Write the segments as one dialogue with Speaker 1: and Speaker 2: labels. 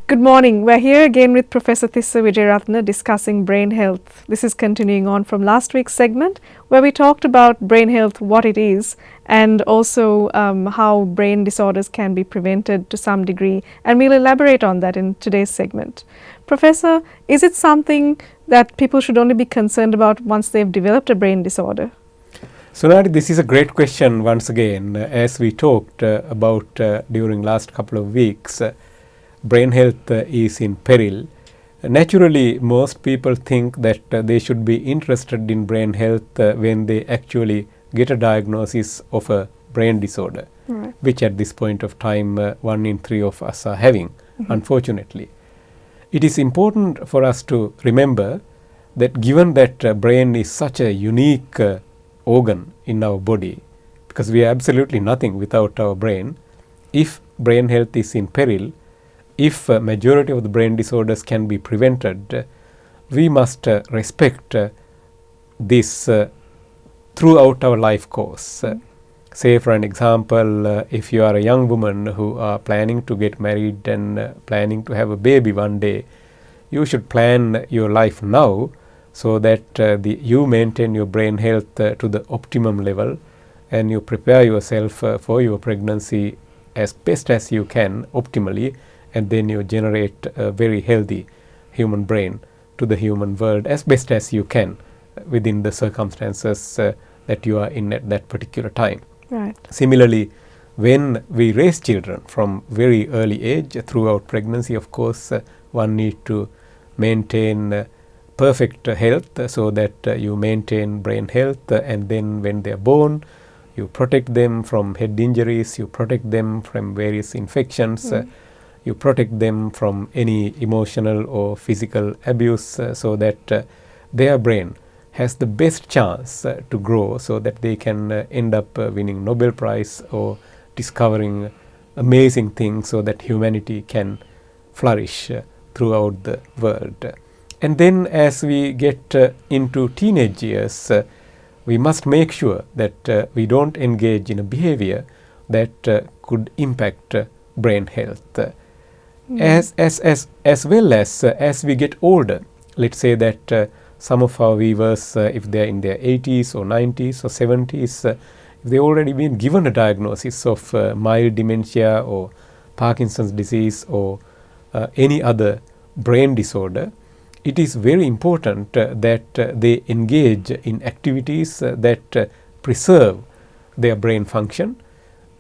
Speaker 1: Good morning. We're here again with Professor Tissa Wejeratne discussing brain health. This is continuing on from last week's segment where we talked about brain health, what it is, and also how brain disorders can be prevented to some degree. And we'll elaborate on that in today's segment. Professor, is it something that people should only be concerned about once they've developed a brain disorder?
Speaker 2: Sonali, this is a great question once again. As we talked about during last couple of weeks, brain health is in peril. Naturally, most people think that they should be interested in brain health when they actually get a diagnosis of a brain disorder,
Speaker 1: Right.
Speaker 2: which at this point of time 1 in 3 of us are having, unfortunately. It is important for us to remember that given that brain is such a unique organ in our body, because we are absolutely nothing without our brain, if brain health is in peril, if a majority of the brain disorders can be prevented, we must respect this throughout our life course. Say for an example, if you are a young woman who are planning to get married and planning to have a baby one day, you should plan your life now so that you maintain your brain health to the optimum level and you prepare yourself for your pregnancy as best as you can optimally, and then you generate a very healthy human brain to the human world as best as you can within the circumstances that you are in at that particular time.
Speaker 1: Right.
Speaker 2: Similarly, when we raise children from very early age throughout pregnancy, of course, one need to maintain perfect health so that you maintain brain health, and then when they are born, you protect them from head injuries, you protect them from various infections, you protect them from any emotional or physical abuse so that their brain has the best chance to grow so that they can end up winning Nobel Prize or discovering amazing things so that humanity can flourish throughout the world. And then as we get into teenage years, we must make sure that we don't engage in a behavior that could impact brain health. As well as we get older, let's say that some of our viewers, if they are in their 80s or 90s or 70s, if they already been given a diagnosis of mild dementia or Parkinson's disease or any other brain disorder, it is very important that they engage in activities that preserve their brain function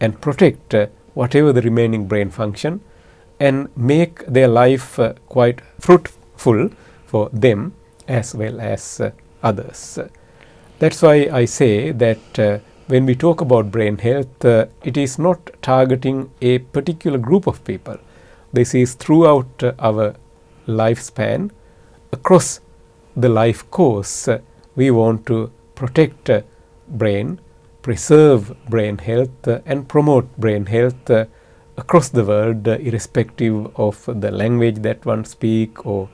Speaker 2: and protect whatever the remaining brain function, and make their life quite fruitful for them as well as others. That's why I say that when we talk about brain health, it is not targeting a particular group of people. This is throughout our lifespan, across the life course. We want to protect brain, preserve brain health, and promote brain health across the world, irrespective of the language that one speaks or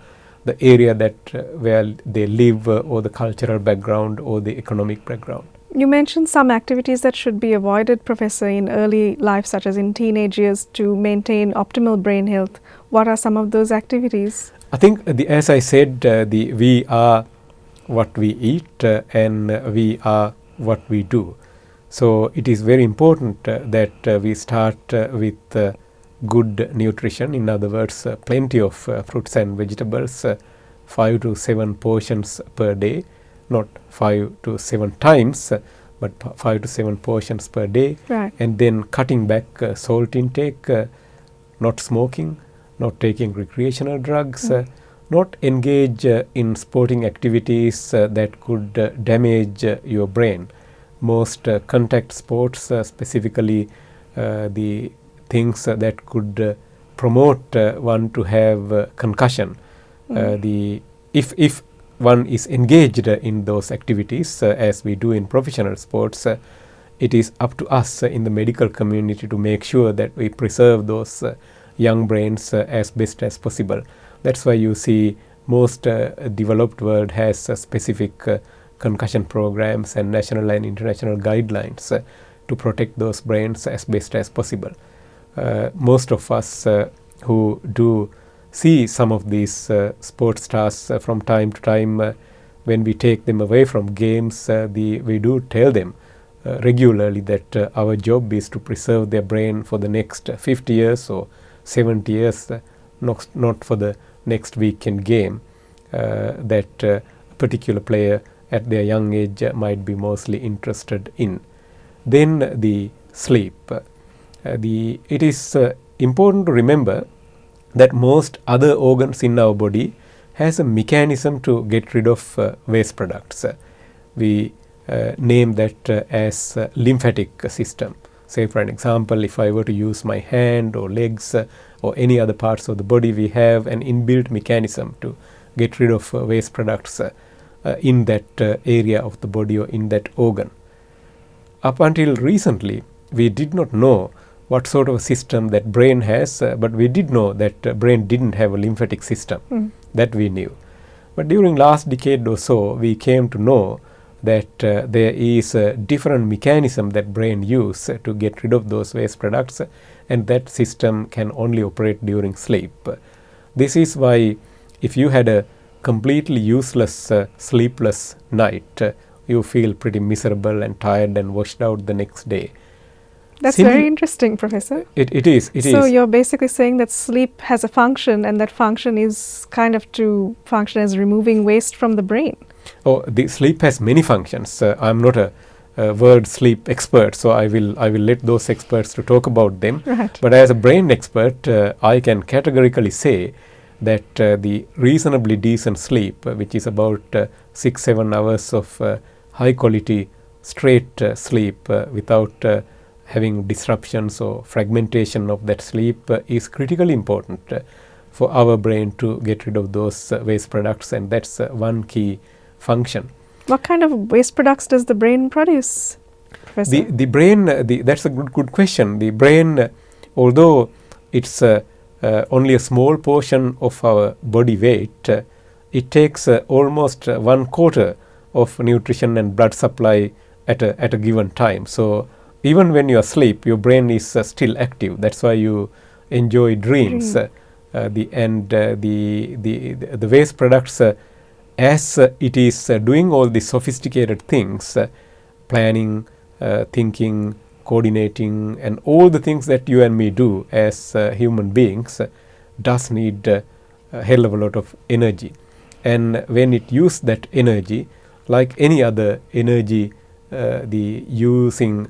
Speaker 2: the area that where they live or the cultural background or the economic background.
Speaker 1: You mentioned some activities that should be avoided, Professor, in early life, such as in teenage years, to maintain optimal brain health. What are some of those activities?
Speaker 2: I think, as I said, we are what we eat and we are what we do. So it is very important that we start with good nutrition. In other words, plenty of fruits and vegetables, 5 to 7 portions per day, not 5 to 7 times, but 5 to 7 portions per day.
Speaker 1: Right.
Speaker 2: And then cutting back salt intake, not smoking, not taking recreational drugs, not engage in sporting activities that could damage your brain. Most contact sports, specifically the things that could promote one to have concussion. If one is engaged in those activities, as we do in professional sports, it is up to us in the medical community to make sure that we preserve those young brains as best as possible. That's why you see most developed world has specific concussion programs and national and international guidelines to protect those brains as best as possible. Most of us who do see some of these sports stars from time to time. When we take them away from games, we do tell them regularly that our job is to preserve their brain for the next 50 years or 70 years, not for the next weekend game that a particular player at their young age might be mostly interested in. Then the sleep. It is important to remember that most other organs in our body has a mechanism to get rid of waste products. We name that as lymphatic system. Say for an example, if I were to use my hand or legs or any other parts of the body, we have an inbuilt mechanism to get rid of waste products in that area of the body or in that organ. Up until recently, we did not know what sort of a system that brain has, but we did know that brain didn't have a lymphatic system. That we knew. But during last decade or so, we came to know that there is a different mechanism that brain use to get rid of those waste products, and that system can only operate during sleep. This is why if you had a completely useless sleepless night, you feel pretty miserable and tired and washed out the next day.
Speaker 1: That's very interesting, Professor.
Speaker 2: It is.
Speaker 1: So you're basically saying that sleep has a function, and that function is kind of to function as removing waste from the brain.
Speaker 2: Oh, the sleep has many functions. I'm not a word sleep expert, so I will let those experts to talk about them.
Speaker 1: Right.
Speaker 2: But as a brain expert, I can categorically say that the reasonably decent sleep, which is about 6-7 hours of high quality straight sleep without having disruptions or fragmentation of that sleep, is critically important for our brain to get rid of those waste products, and that's one key function.
Speaker 1: What kind of waste products does the brain produce, Professor?
Speaker 2: The brain, that's a good question. The brain, although it's only a small portion of our body weight, it takes almost 1/4 of nutrition and blood supply at a given time. So even when you are asleep, your brain is still active. That's why you enjoy dreams. The waste products, as it is doing all the sophisticated things, planning, thinking, coordinating, and all the things that you and me do as human beings, does need a hell of a lot of energy. And when it uses that energy, like any other energy, the using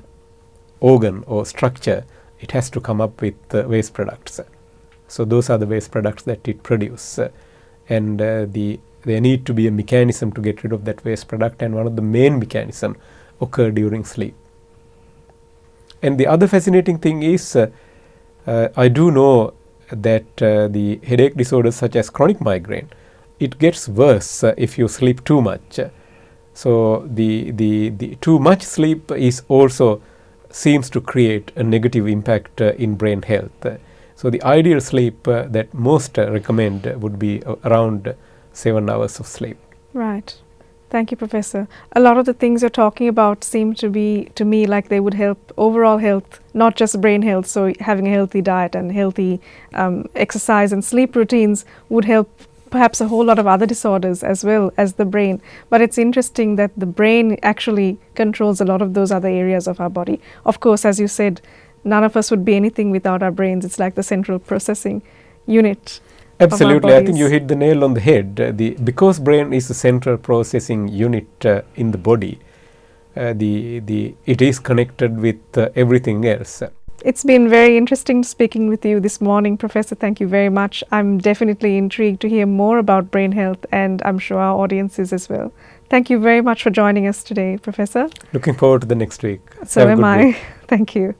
Speaker 2: organ or structure, it has to come up with waste products. So those are the waste products that it produces, and there need to be a mechanism to get rid of that waste product, and one of the main mechanisms occur during sleep. And the other fascinating thing is, I do know that the headache disorders such as chronic migraine, it gets worse if you sleep too much. So the too much sleep is also seems to create a negative impact in brain health. So the ideal sleep that most recommend would be around 7 hours of sleep.
Speaker 1: Right. Thank you, Professor. A lot of the things you're talking about seem to be, to me, like they would help overall health, not just brain health. So having a healthy diet and healthy exercise and sleep routines would help perhaps a whole lot of other disorders as well as the brain. But it's interesting that the brain actually controls a lot of those other areas of our body. Of course, as you said, none of us would be anything without our brains. It's like the central processing unit.
Speaker 2: Absolutely, I think you hit the nail on the head. Because brain is the central processing unit in the body, it is connected with everything else.
Speaker 1: It's been very interesting speaking with you this morning, Professor. Thank you very much. I'm definitely intrigued to hear more about brain health, and I'm sure our audience is as well. Thank you very much for joining us today, Professor.
Speaker 2: Looking forward to the next week.
Speaker 1: So am I. Thank you.